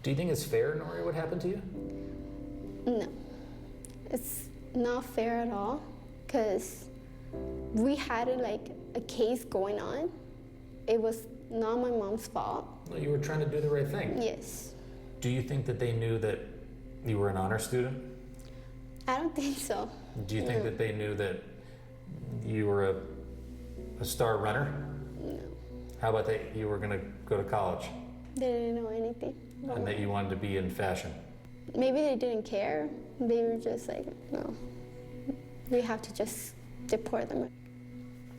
Do you think it's fair, Nori, what happened to you? No, it's not fair at all, because we had a case going on. It was not my mom's fault. No, you were trying to do the right thing. Yes. Do you think that they knew that you were an honor student? I don't think so. Do you think that they knew that you were a star runner? No. How about that you were going to go to college? They didn't know anything. And that you wanted to be in fashion? Maybe they didn't care. They were just like, no, we have to just deport them.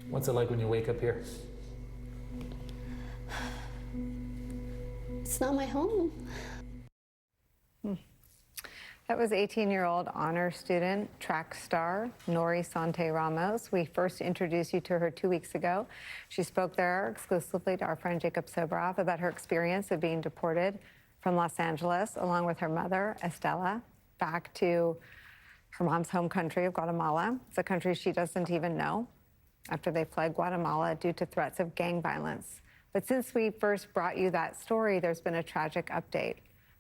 What's it like when you wake up here? It's not my home. That was 18-year-old honor student, track star, Nori Sante Ramos. We first introduced you to her 2 weeks ago. She spoke there exclusively to our friend Jacob Soboroff about her experience of being deported from Los Angeles, along with her mother, Estela, back to her mom's home country of Guatemala. It's a country she doesn't even know after they fled Guatemala due to threats of gang violence. But since we first brought you that story, there's been a tragic update.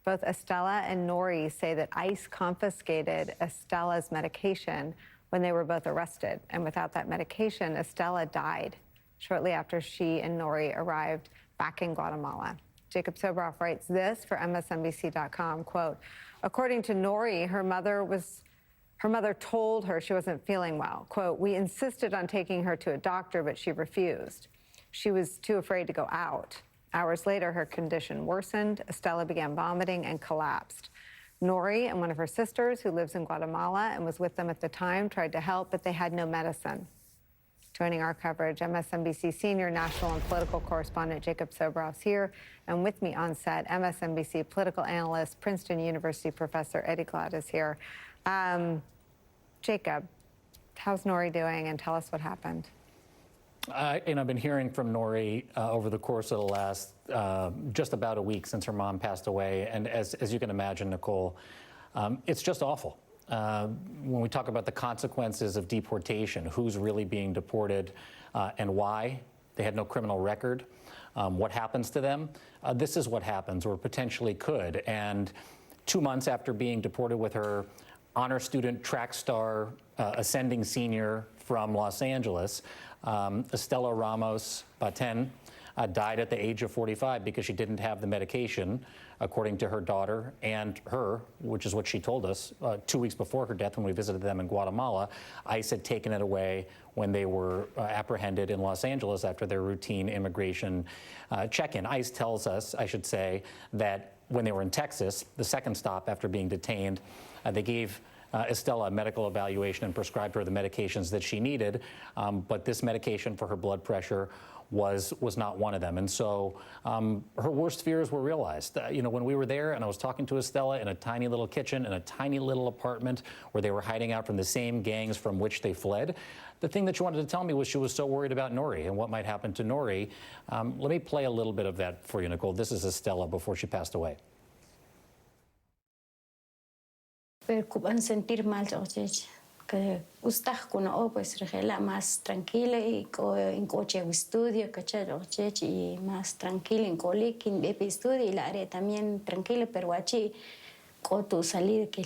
Both Estela and Nori say that ICE confiscated Estela's medication when they were both arrested. And without that medication, Estela died shortly after she and Nori arrived back in Guatemala. Jacob Soboroff writes this for MSNBC.com, quote, according to Nori, her mother told her she wasn't feeling well. Quote, we insisted on taking her to a doctor, but she refused. She was too afraid to go out. Hours later, her condition worsened. Estela began vomiting and collapsed. Nori and one of her sisters, who lives in Guatemala and was with them at the time, tried to help, but they had no medicine. Joining our coverage, MSNBC senior national and political correspondent Jacob Soboroff's here, and with me on set, MSNBC political analyst, Princeton University professor Eddie Glad is here. Jacob, how's Nori doing, and tell us what happened. I've been hearing from Nori over the course of the last just about a week since her mom passed away. And as you can imagine, Nicole, it's just awful. When we talk about the consequences of deportation, who's really being deported and why, they had no criminal record, what happens to them, this is what happens or potentially could. And 2 months after being deported with her honor student, track star, ascending senior from Los Angeles, Estela Ramos Baten died at the age of 45 because she didn't have the medication, according to her daughter and her, which is what she told us 2 weeks before her death when we visited them in Guatemala. ICE had taken it away when they were apprehended in Los Angeles after their routine immigration check-in. ICE tells us, I should say, that when they were in Texas, the second stop after being detained, they gave Estela a medical evaluation and prescribed her the medications that she needed, but this medication for her blood pressure was not one of them. And so her worst fears were realized. When we were there and I was talking to Estela in a tiny little kitchen in a tiny little apartment where they were hiding out from the same gangs from which they fled, the thing that she wanted to tell me was she was so worried about Nori and what might happen to Nori. Let me play a little bit of that for you, Nicole. This is Estela before she passed away. Preocupan sentir mal, que usted kuno pues regela más tranquila y en coche estudio, y más tranquila en cole que en estudio y la área también tranquila, pero allí con tu salida que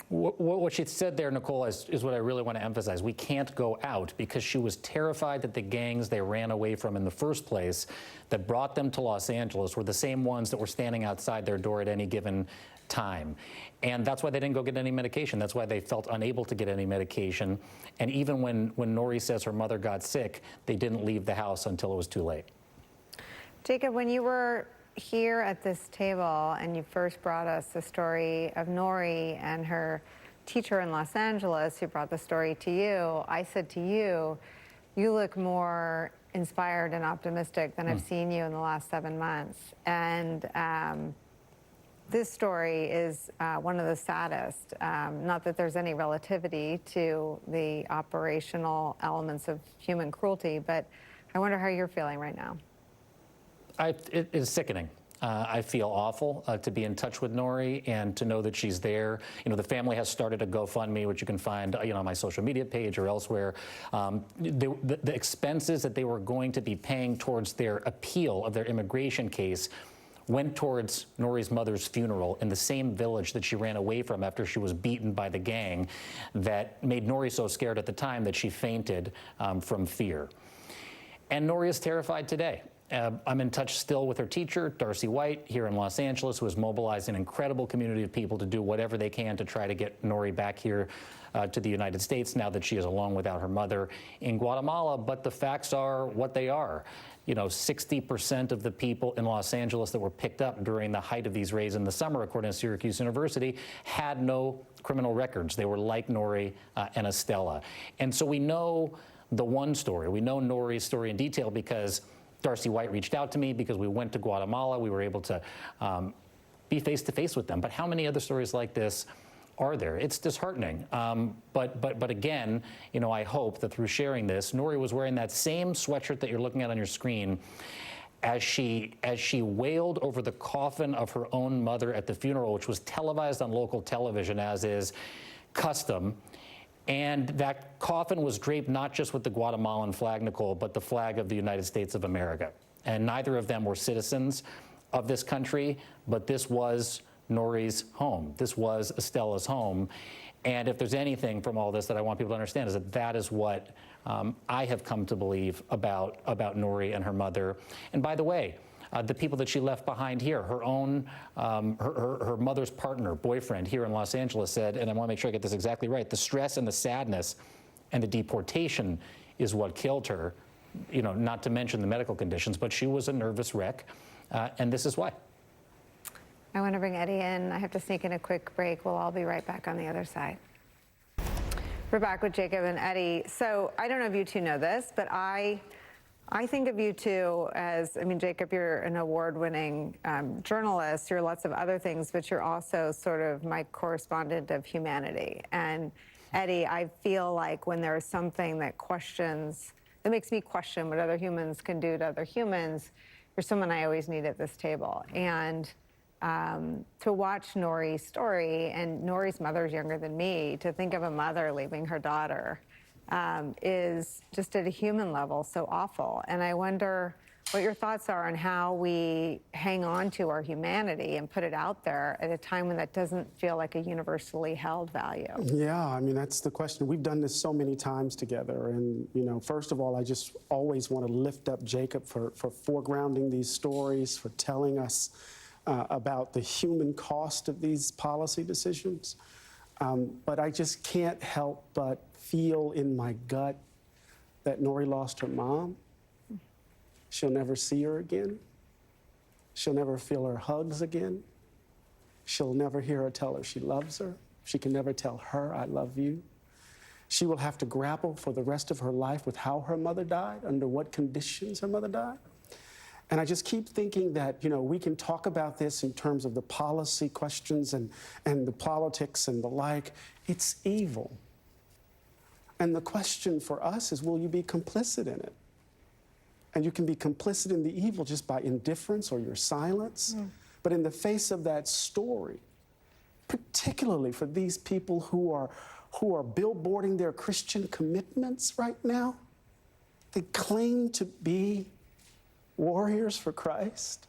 What she said there, Nicole, is what I really want to emphasize. We can't go out because she was terrified that the gangs they ran away from in the first place that brought them to Los Angeles were the same ones that were standing outside their door at any given time. And that's why they didn't go get any medication. That's why they felt unable to get any medication. And even when Nori says her mother got sick, they didn't leave the house until it was too late. Jacob, when you were here at this table and you first brought us the story of Nori and her teacher in Los Angeles who brought the story to you, I said to you, you look more inspired and optimistic than I've seen you in the last 7 months. And this story is one of the saddest. Not that there's any relativity to the operational elements of human cruelty, but I wonder how you're feeling right now. It is sickening. I feel awful to be in touch with Nori and to know that she's there. The family has started a GoFundMe, which you can find, on my social media page or elsewhere. The expenses that they were going to be paying towards their appeal of their immigration case went towards Nori's mother's funeral in the same village that she ran away from after she was beaten by the gang that made Nori so scared at the time that she fainted from fear. And Nori is terrified today. I'm in touch still with her teacher, Darcy White, here in Los Angeles, who has mobilized an incredible community of people to do whatever they can to try to get Nori back here to the United States now that she is alone without her mother in Guatemala. But the facts are what they are. You know, 60% of the people in Los Angeles that were picked up during the height of these raids in the summer, according to Syracuse University, had no criminal records. They were like Nori and Estella. And so we know the one story. We know Nori's story in detail because Darcy White reached out to me, because we went to Guatemala. We were able to be face-to-face with them. But how many other stories like this are there? It's disheartening. But again, you know, I hope that through sharing this, Nori was wearing that same sweatshirt that you're looking at on your screen as she wailed over the coffin of her own mother at the funeral, which was televised on local television, as is custom. And that coffin was draped not just with the Guatemalan flag, Nicole, but the flag of the United States of America. And neither of them were citizens of this country, but this was Nori's home. This was Estella's home. And if there's anything from all this that I want people to understand, is that that is what I have come to believe about Nori and her mother. And by the way, the people that she left behind here, her own, her mother's partner, boyfriend here in Los Angeles said, and I want to make sure I get this exactly right, the stress and the sadness and the deportation is what killed her, you know, not to mention the medical conditions, but she was a nervous wreck, and this is why. I want to bring Eddie in. I have to sneak in a quick break. We'll all be right back on the other side. We're back with Jacob and Eddie. So I don't know if you two know this, but I think of you two as, I mean, Jacob, you're an award-winning journalist. You're lots of other things, but you're also sort of my correspondent of humanity. And Eddie, I feel like when there's something that makes me question what other humans can do to other humans, you're someone I always need at this table. And to watch Nori's story, and Nori's mother's younger than me, to think of a mother leaving her daughter is just at a human level so awful. And I wonder what your thoughts are on how we hang on to our humanity and put it out there at a time when that doesn't feel like a universally held value. Yeah, I mean, that's the question. We've done this so many times together. And, you know, first of all, I just always want to lift up Jacob for foregrounding these stories, for telling us about the human cost of these policy decisions. But I just can't help but feel in my gut that Nori lost her mom. She'll never see her again. She'll never feel her hugs again. She'll never hear her tell her she loves her. She can never tell her, I love you. She will have to grapple for the rest of her life with how her mother died, under what conditions her mother died. And I just keep thinking that, you know, we can talk about this in terms of the policy questions and the politics and the like. It's evil. And the question for us is, will you be complicit in it? And you can be complicit in the evil just by indifference or your silence. But in the face of that story, particularly for these people who are billboarding their Christian commitments right now, they claim to be warriors for Christ,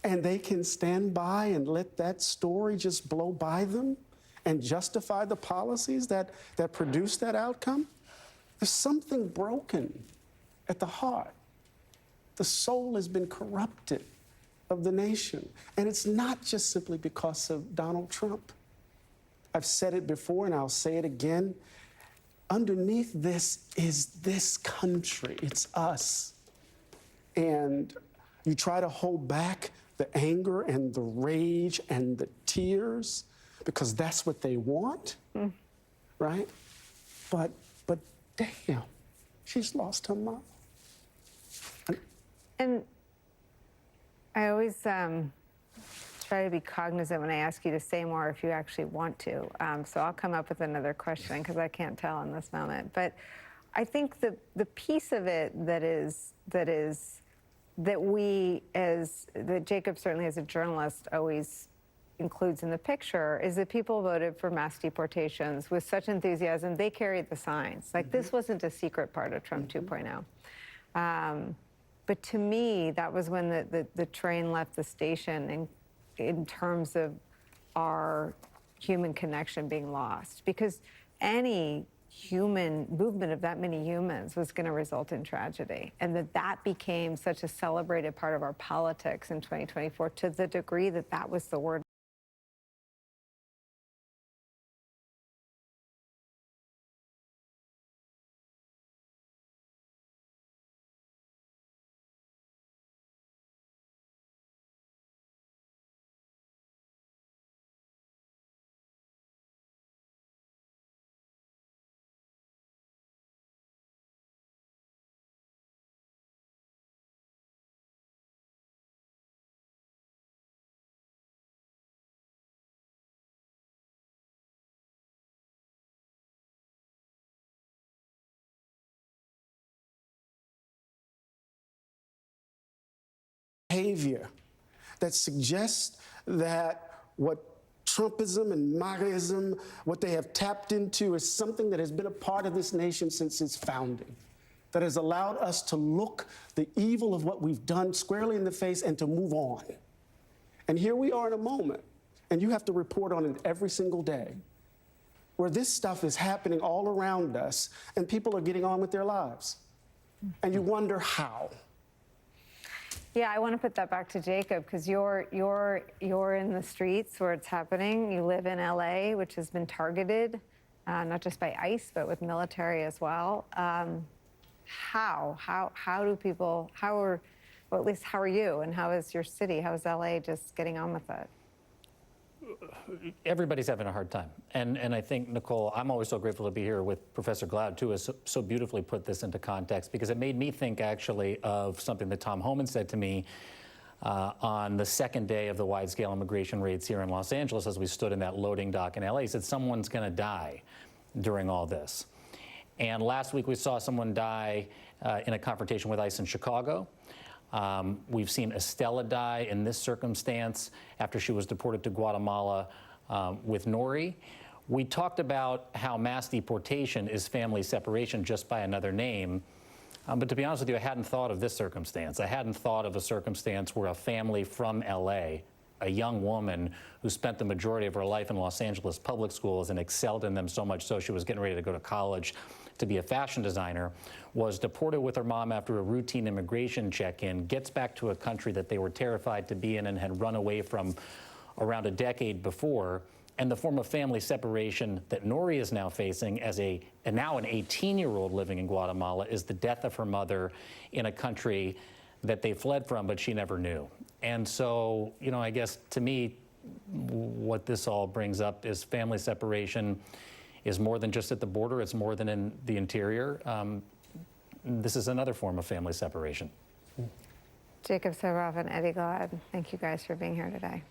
and they can stand by and let that story just blow by them and justify the policies that produce that outcome. There's something broken at the heart. The soul has been corrupted of the nation, and it's not just simply because of Donald Trump. I've said it before, and I'll say it again. Underneath this is this country. It's us. And you try to hold back the anger and the rage and the tears because that's what they want, right? But damn, she's lost her mom. And I always try to be cognizant when I ask you to say more if you actually want to. So I'll come up with another question because I can't tell in this moment. But I think the piece of it that Jacob certainly as a journalist always includes in the picture is that people voted for mass deportations with such enthusiasm. They carried the signs. Like this wasn't a secret part of Trump 2.0. But to me, that was when the train left the station in terms of our human connection being lost. Because any human movement of that many humans was going to result in tragedy. And that became such a celebrated part of our politics in 2024 to the degree that that was the word. Behavior that suggests that what Trumpism and MAGAism, what they have tapped into is something that has been a part of this nation since its founding, that has allowed us to look the evil of what we've done squarely in the face and to move on. And here we are in a moment, and you have to report on it every single day, where this stuff is happening all around us and people are getting on with their lives. And you wonder how. Yeah, I want to put that back to Jacob, because you're in the streets where it's happening. You live in LA, which has been targeted, not just by ICE, but with military as well. How do people, well, at least how are you, and how is your city? How is LA just getting on with it? Everybody's having a hard time. And I think, Nicole, I'm always so grateful to be here with Professor Glaude, too, has so beautifully put this into context, because it made me think, actually, of something that Tom Homan said to me on the second day of the wide-scale immigration raids here in Los Angeles as we stood in that loading dock in LA. He said, someone's going to die during all this. And last week we saw someone die in a confrontation with ICE in Chicago. We've seen Estella die in this circumstance after she was deported to Guatemala with Nori. We talked about how mass deportation is family separation just by another name. But to be honest with you, I hadn't thought of this circumstance. I hadn't thought of a circumstance where a family from LA, a young woman who spent the majority of her life in Los Angeles public schools and excelled in them so much so she was getting ready to go to college to be a fashion designer, was deported with her mom after a routine immigration check-in, gets back to a country that they were terrified to be in and had run away from around a decade before. And the form of family separation that Nori is now facing as now an 18-year-old living in Guatemala is the death of her mother in a country that they fled from, but she never knew. And so, you know, I guess to me, what this all brings up is family separation is more than just at the border, it's more than in the interior. This is another form of family separation. Jacob Soboroff and Eddie Glaude, thank you guys for being here today.